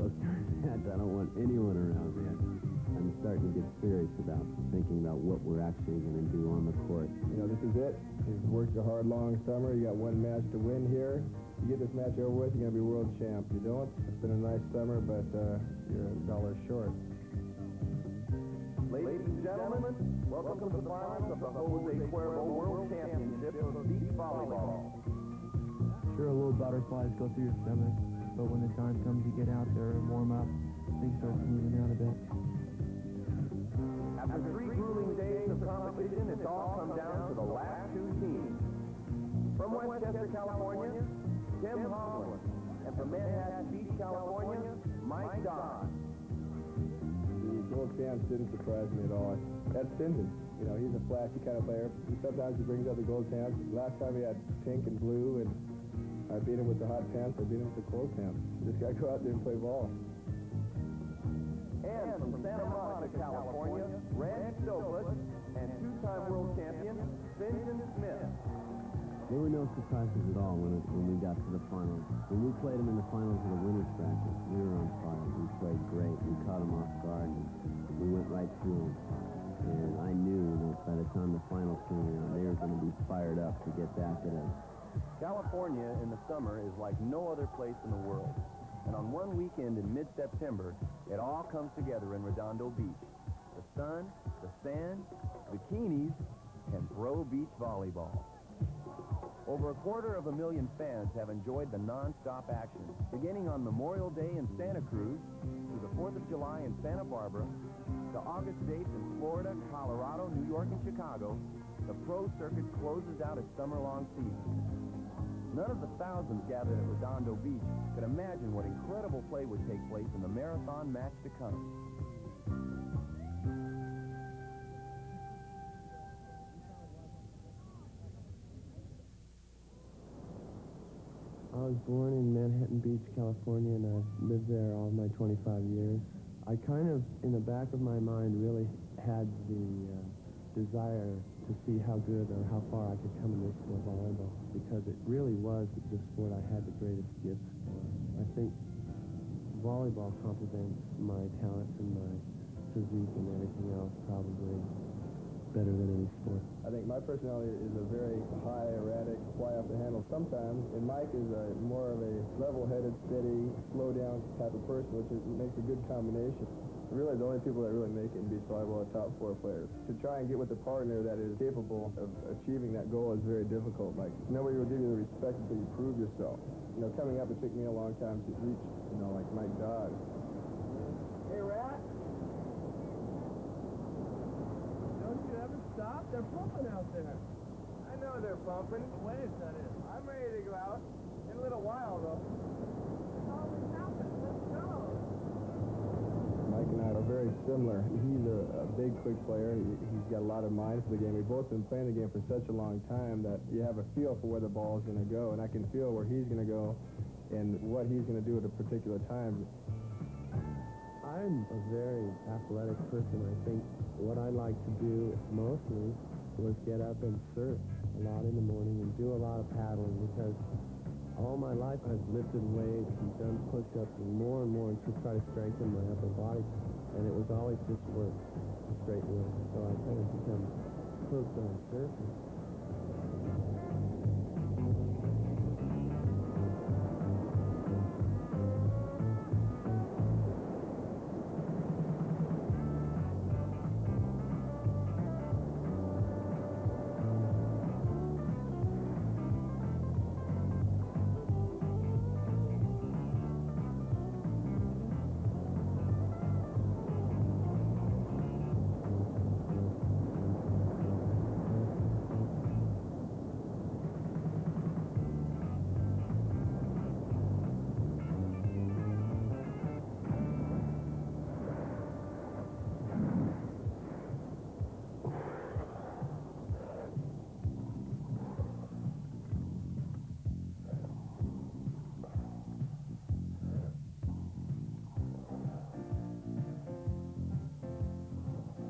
those kind of matches. I don't want anyone around me. I'm starting to get serious about thinking about what we're actually going to do on the court. You know, this is it. You've worked a hard, long summer. You got one match to win here. You get this match over with, you're going to be world champ. You don't. It's been a nice summer, but you're $1 short. Ladies and gentlemen, welcome to the finals of the Cuervo World Championship of beach volleyball. Sure, a little butterflies go through your stomach, but when the time comes, you get out there and warm up, things start smoothing out a bit. After 3 grueling days of competition, it's all come down to the last 2 teams. From Westchester, California, Tim Hovland, and from Manhattan Beach, California, Mike Dodd. The gold champs didn't surprise me at all. That's Stinson. You know, he's a flashy kind of player. Sometimes he brings out the gold champs. Last time he had pink and blue, and I beat him with the hot pants. I beat him with the cold pants. Just got to go out there and play ball. And from Santa Monica, California, Randy Stoklos and 2-time world champion, Vincent Smith. There were no surprises at all when we got to the finals. When we played them in the finals of the winner's bracket, we were on fire. We played great. We caught them off guard, and we went right through them. And I knew that by the time the finals came around, they were going to be fired up to get back at us. California in the summer is like no other place in the world. And on one weekend in mid-September, it all comes together in Redondo Beach. The sun, the sand, bikinis, and pro beach volleyball. Over 250,000 fans have enjoyed the non-stop action, beginning on Memorial Day in Santa Cruz, to the 4th of July in Santa Barbara, to August dates in Florida, Colorado, New York, and Chicago. The pro circuit closes out its summer-long season. None of the thousands gathered at Redondo Beach could imagine what incredible play would take place in the marathon match to come. I was born in Manhattan Beach, California, and I've lived there all my 25 years. I kind of, in the back of my mind, really had the desire to see how good or how far I could come in this sport of volleyball, because it really was the sport I had the greatest gifts for. I think volleyball complements my talents and my physique and everything else probably better than any sport. I think my personality is a very high, erratic, fly off the handle sometimes, and Mike is more of a level-headed, steady, slow-down type of person, which makes a good combination. Really, the only people that really make it in beach volleyball are top 4 players. To try and get with a partner that is capable of achieving that goal is very difficult. Like, nobody will give you the respect until you prove yourself. You know, coming up, it took me a long time to reach, you know, like Mike Dodd. Hey, Rat. Don't you ever stop? They're pumping out there. I know they're pumping. When is that in? I'm ready to go out. In a little while, though. It's always happened. Let's go. Mike and I are very similar. He's a big, quick player. He's got a lot of mind for the game. We've both been playing the game for such a long time that you have a feel for where the ball is going to go, and I can feel where he's going to go and what he's going to do at a particular time. I'm a very athletic person. I think what I like to do mostly was get up and surf a lot in the morning and do a lot of paddling, because all my life I've lifted weights and done push-ups and more to try to strengthen my upper body, and it was always just work, straight work. So I kind of become hooked on surfing.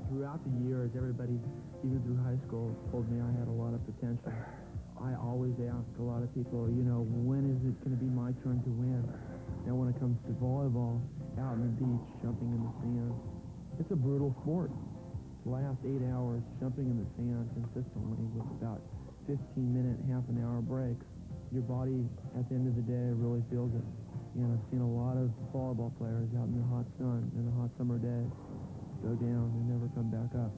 Throughout the years, everybody, even through high school, told me I had a lot of potential. I always asked a lot of people, you know, when is it going to be my turn to win? Now when it comes to volleyball, out on the beach, jumping in the sand, it's a brutal sport. To last 8 hours jumping in the sand consistently with about 15-minute, half-an-hour breaks, your body at the end of the day really feels it. And I've seen a lot of volleyball players out in the hot sun in a hot summer day go down and never come back up.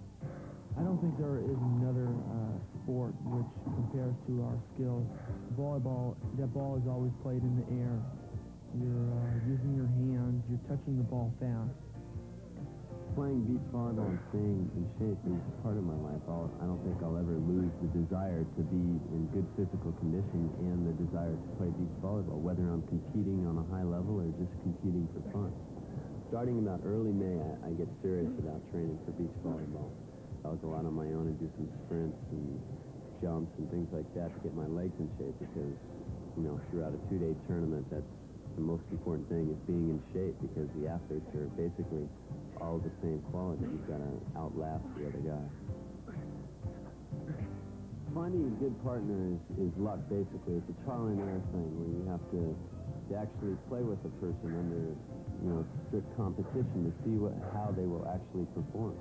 I don't think there is another sport which compares to our skills. Volleyball, that ball is always played in the air. You're using your hands, you're touching the ball fast. Playing beach volleyball and staying in shape is part of my life. I don't think I'll ever lose the desire to be in good physical condition and the desire to play beach volleyball, whether I'm competing on a high level or just competing for fun. Starting about early May, I get serious about training for beach volleyball. I'll go out on my own and do some sprints and jumps and things like that to get my legs in shape because, you know, throughout a 2-day tournament, that's the most important thing is being in shape because the athletes are basically all the same quality. You've got to outlast the other guy. Finding a good partner is luck, basically. It's a trial and error thing where you have to actually play with a person under, you know, strict competition to see how they will actually perform.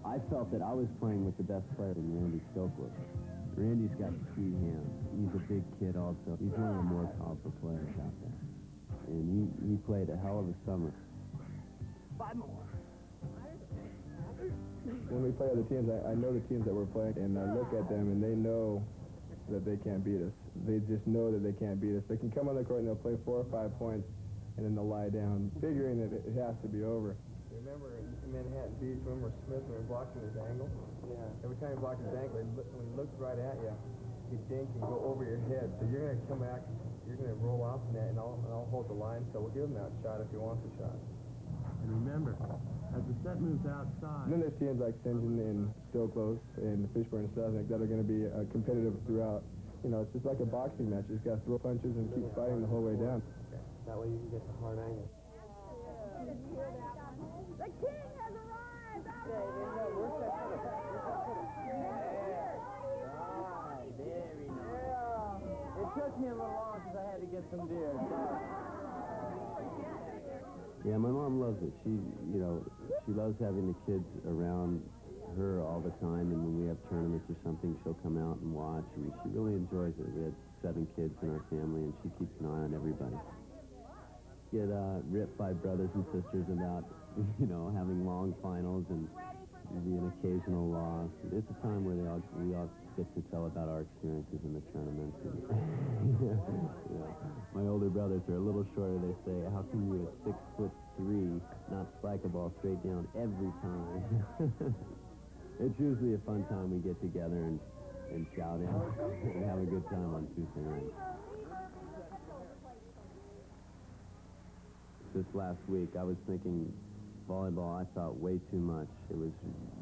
I felt that I was playing with the best player in Randy Stoklos. Randy's got sweet hands. He's a big kid also. He's one of the more powerful players out there. And he played a hell of a summer. 5 more. When we play other teams, I know the teams that we're playing, and I look at them, and they know that they can't beat us. They just know that they can't beat us. They can come on the court, and they'll play 4 or 5 points, and then they'll lie down, figuring that it has to be over. Remember in Manhattan Beach, remember Smith when he blocked his angle? Yeah. Every time he blocked his ankle, when he looks right at you, he'd dink and go over your head. So you're going to come back, you're going to roll off the net, and I'll hold the line, so we'll give him that shot if he wants a shot. And remember, as the set moves outside... And then there's teams like St. John and Stoklos and Fishburne and Sussex that are going to be competitive throughout. You know, it's just like a boxing match. You just got to throw punches and keep fighting the whole way down. That way you can get the hard angle. The king has arrived! Very nice. It took me a little long because I had to get some deer. Yeah, my mom loves it. She loves having the kids around her all the time, and when we have tournaments or something, she'll come out and watch, and she really enjoys it. We had 7 kids in our family, and she keeps an eye on everybody. Get ripped by brothers and sisters about, you know, having long finals and the occasional loss. It's a time where we all get to tell about our experiences in the tournaments. And yeah. My older brothers are a little shorter. They say, how can you at 6'3" not spike a ball straight down every time? It's usually a fun time we get together and shout out and have a good time on Tuesday night. This last week, I was thinking volleyball, I thought way too much. It was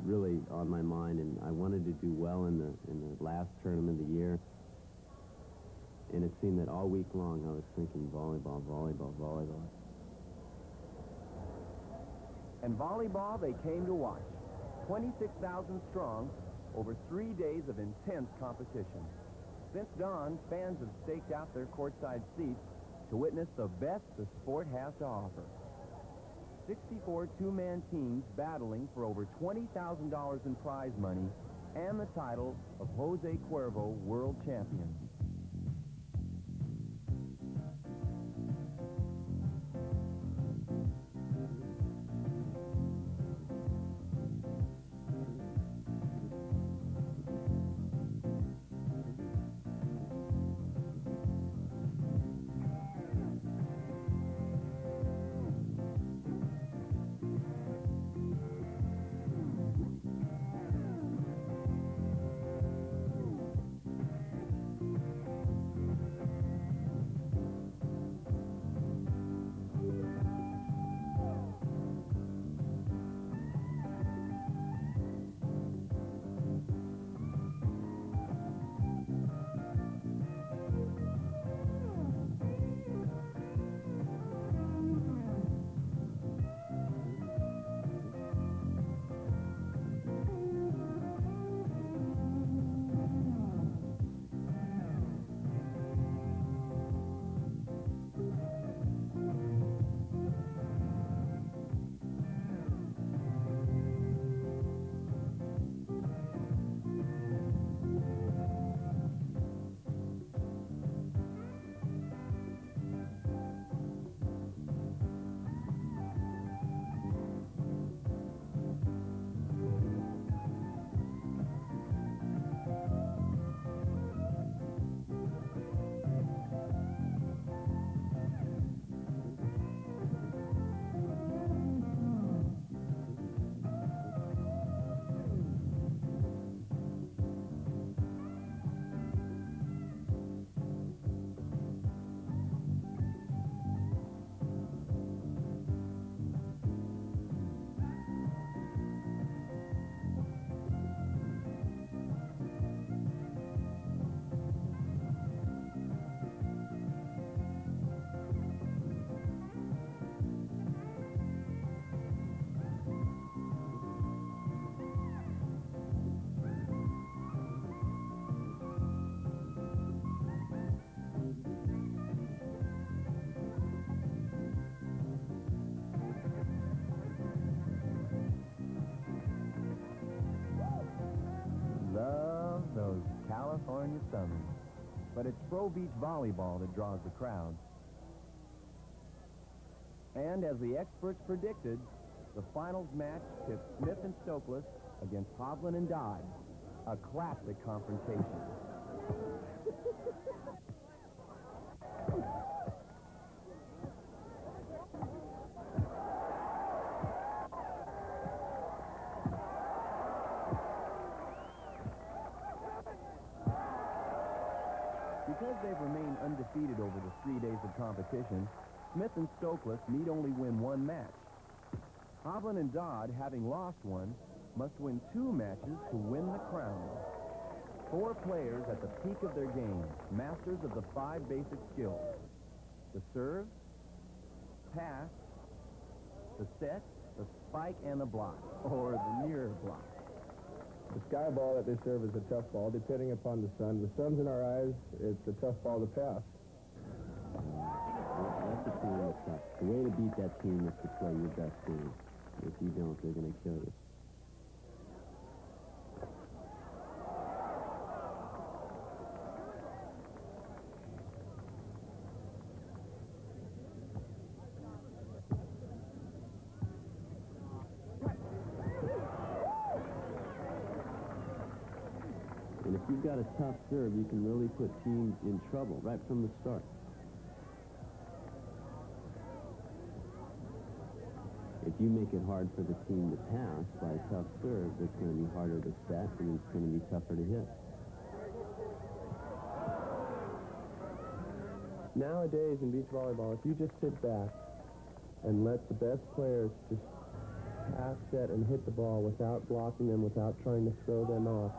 really on my mind, and I wanted to do well in the last tournament of the year. And it seemed that all week long I was thinking volleyball, volleyball, volleyball. And volleyball they came to watch. 26,000 strong over 3 days of intense competition. Since dawn, fans have staked out their courtside seats to witness the best the sport has to offer. 64 two-man teams battling for over $20,000 in prize money and the title of Jose Cuervo World Champion. California summers. But it's pro beach volleyball that draws the crowd. And as the experts predicted, the finals match pits Smith and Stoklos against Hovland and Dodd, a classic confrontation. Because they've remained undefeated over the 3 days of competition, Smith and Stoklos need only win one match. Hovland and Dodd, having lost one, must win 2 matches to win the crown. 4 players at the peak of their game, masters of the 5 basic skills: the serve, pass, the set, the spike, and the block, or the near block. The sky ball that they serve is a tough ball, depending upon the sun. The sun's in our eyes, it's a tough ball to pass. That's a team that's tough. The way to beat that team is to play your best game. If you don't, they're going to kill you. And if you've got a tough serve, you can really put teams in trouble right from the start. If you make it hard for the team to pass by a tough serve, it's going to be harder to set, and it's going to be tougher to hit. Nowadays in beach volleyball, if you just sit back and let the best players just pass, set, and hit the ball without blocking them, without trying to throw them off,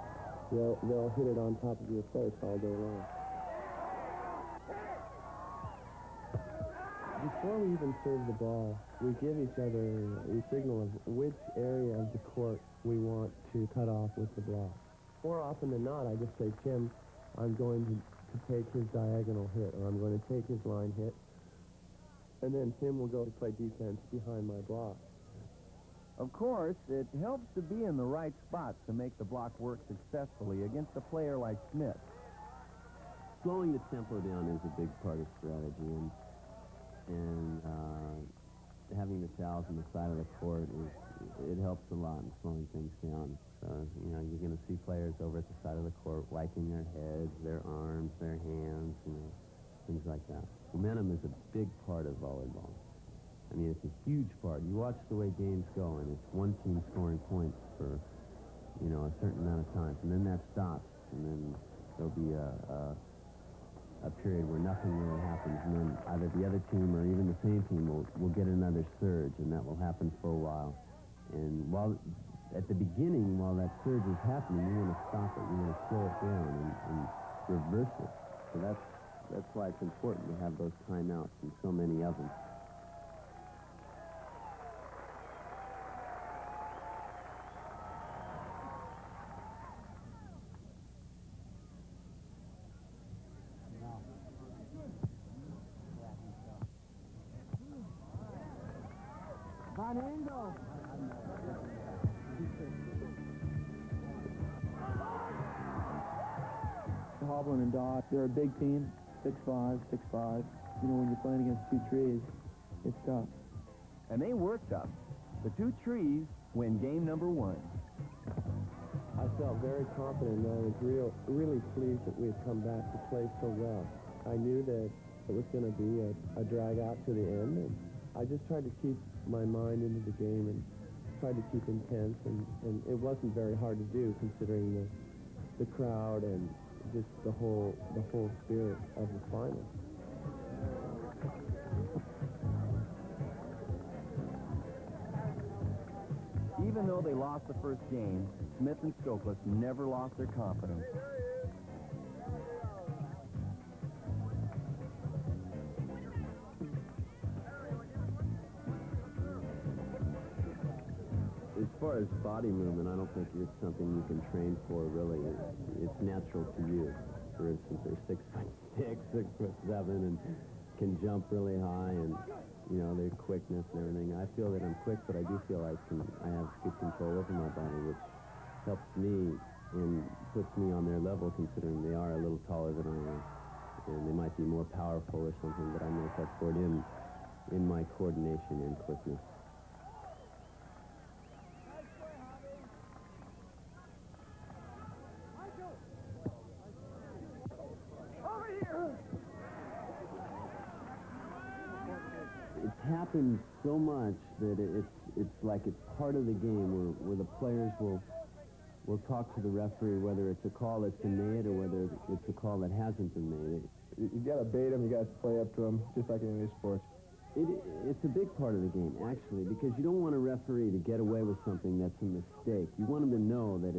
they'll hit it on top of your face all day long. Before we even serve the ball, we give each other a signal of which area of the court we want to cut off with the block. More often than not, I just say, Tim, I'm going to take his diagonal hit, or I'm going to take his line hit, and then Tim will go to play defense behind my block. Of course, it helps to be in the right spots to make the block work successfully against a player like Smith. Slowing the tempo down is a big part of strategy, and having the fouls on the side of the court, it helps a lot in slowing things down. So, you know, you're going to see players over at the side of the court wiping their heads, their arms, their hands, you know, things like that. Momentum is a big part of volleyball. I mean, it's a huge part. You watch the way games go, and it's one team scoring points for, you know, a certain amount of time, and then that stops, and then there'll be a period where nothing really happens, and then either the other team or even the same team will get another surge, and that will happen for a while. And while at the beginning, while that surge is happening, you want to stop it, you want to slow it down and reverse it. So that's why it's important to have those timeouts, and so many of them. Hovland and Dodd, they're a big team, 6'5", 6'5". You know, when you're playing against 2 trees, it's tough. And they were tough. The 2 trees win game number 1. I felt very confident, and I was really pleased that we had come back to play so well. I knew that it was going to be a drag out to the end, and I just tried to keep my mind into the game and tried to keep intense, and it wasn't very hard to do considering the crowd and just the whole spirit of the final. Even though they lost the first game, Smith and Stoklos never lost their confidence. As far as body movement, I don't think it's something you can train for, really. It's natural to you. For instance, they're 6'6", 6'7", and can jump really high, and, you know, their quickness and everything. I feel that I'm quick, but I do feel I have good control over my body, which helps me and puts me on their level, considering they are a little taller than I am. And they might be more powerful or something, but I make up for it in my coordination and quickness. It's happened so much that it's like it's part of the game where the players will talk to the referee whether it's a call that's been made or whether it's a call that hasn't been made. You got to bait them, you got to play up to them, just like in any sport. It's a big part of the game, actually, because you don't want a referee to get away with something that's a mistake. You want him to know that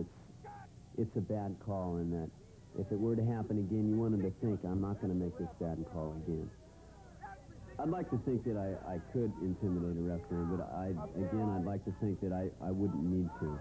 it's a bad call, and that if it were to happen again, you want him to think, I'm not going to make this bad call again. I'd like to think that I could intimidate a referee, but I'd like to think that I wouldn't need to.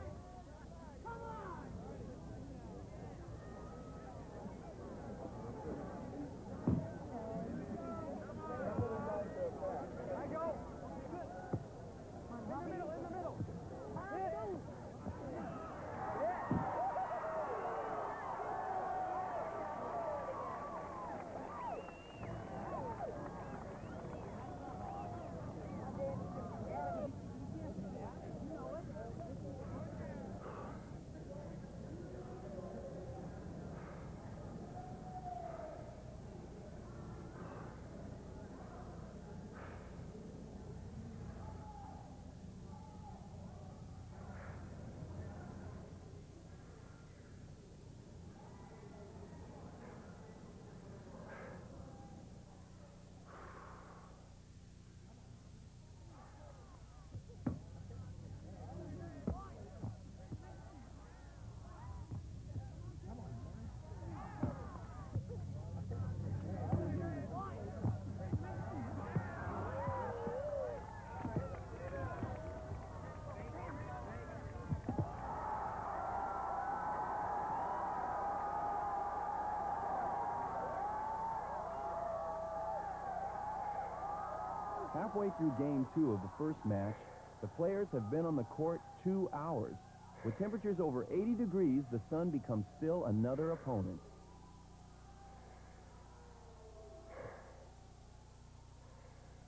Halfway through Game 2 of the first match, the players have been on the court 2 hours. With temperatures over 80 degrees, the sun becomes still another opponent.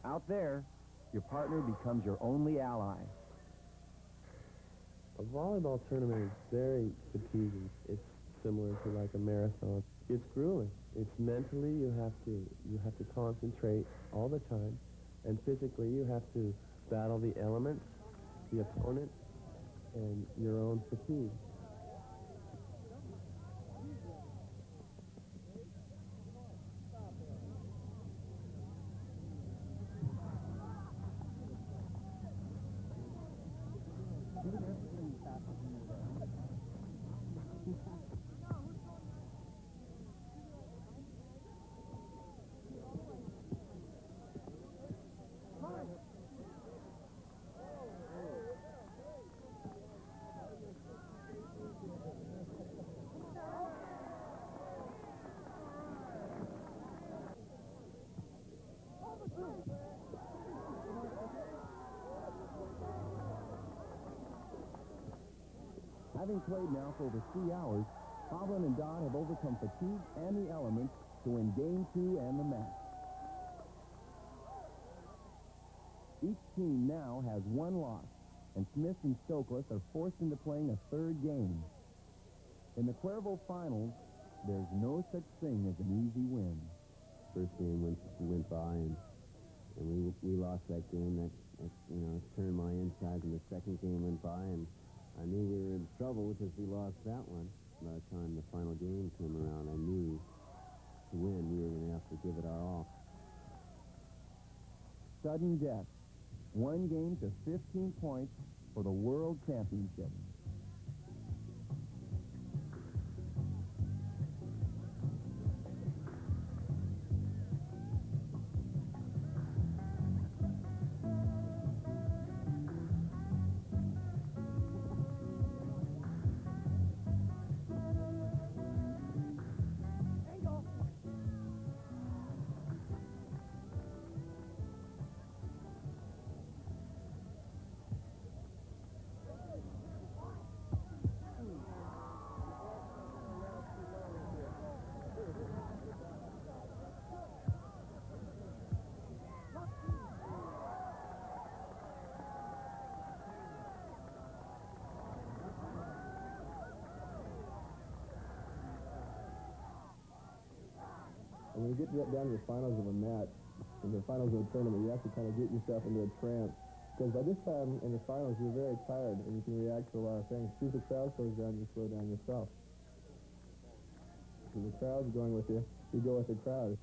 Out there, your partner becomes your only ally. A volleyball tournament is very fatiguing. It's similar to like a marathon. It's grueling. It's mentally you have to concentrate all the time, and physically you have to battle the elements, the opponent, and your own fatigue. Having played now for over 3 hours, Hovland and Dodd have overcome fatigue and the elements to win Game 2 and the match. Each team now has 1 loss, and Smith and Stoklos are forced into playing a 3rd game. In the Cuervo finals, there's no such thing as an easy win. First game went by, and we lost that game. That turned my inside, and the second game went by, and I knew we were in trouble because we lost that one. By the time the final game came around, I knew to win we were going to have to give it our all. Sudden death. 1 game to 15 points for the World Championship. you get down to the finals of a match, and the finals of a tournament, you have to kind of get yourself into a trance. Because by this time in the finals, you're very tired, and you can react to a lot of things. As soon as the crowd slows down, you slow down yourself. If the crowd's going with you, you go with the crowd.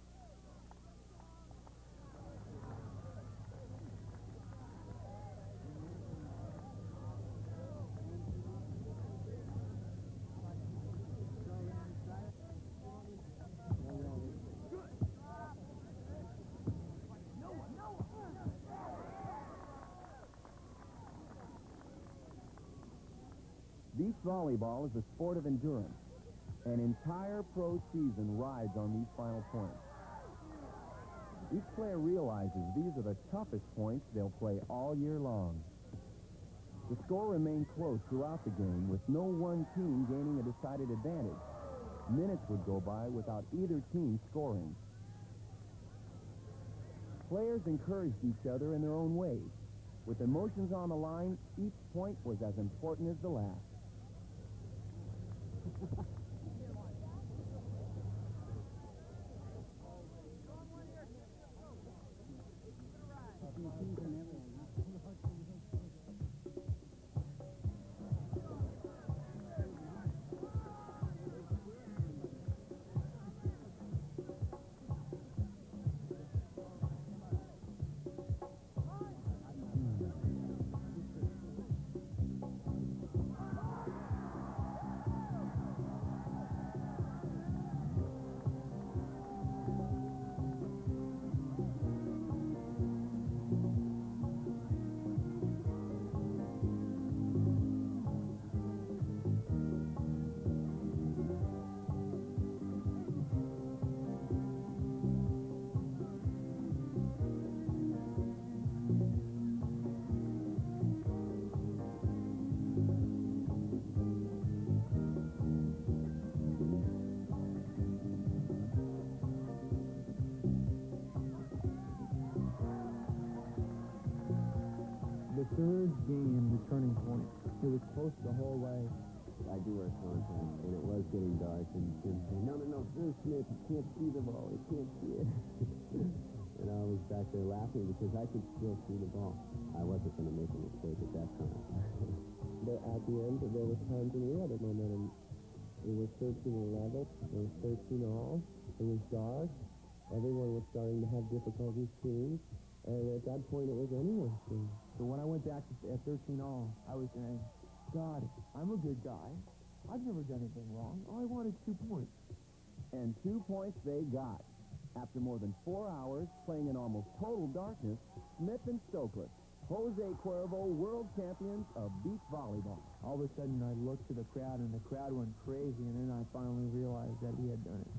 Beach volleyball is a sport of endurance. An entire pro season rides on these final points. Each player realizes these are the toughest points they'll play all year long. The score remained close throughout the game, with no one team gaining a decided advantage. Minutes would go by without either team scoring. Players encouraged each other in their own ways. With emotions on the line, each point was as important as the last. The third game, the turning point. It was close the whole way. I do wear contacts, and it was getting dark, and Jim said, no, Bruce Smith, you can't see the ball, you can't see it. And I was back there laughing because I could still see the ball. I wasn't going to make a mistake at that time. But at the end, there was times when we had a momentum. It was 13-11. It was 13 all. It was dark. Everyone was starting to have difficulties teams. And at that point, it was anyone's team. So when I went back at 13 all, I was saying, God, I'm a good guy. I've never done anything wrong. All I wanted 2 points. And 2 points they got. After more than 4 hours playing in almost total darkness, Smith and Stoklos, Jose Cuervo, world champions of beach volleyball. All of a sudden, I looked to the crowd, and the crowd went crazy, and then I finally realized that he had done it.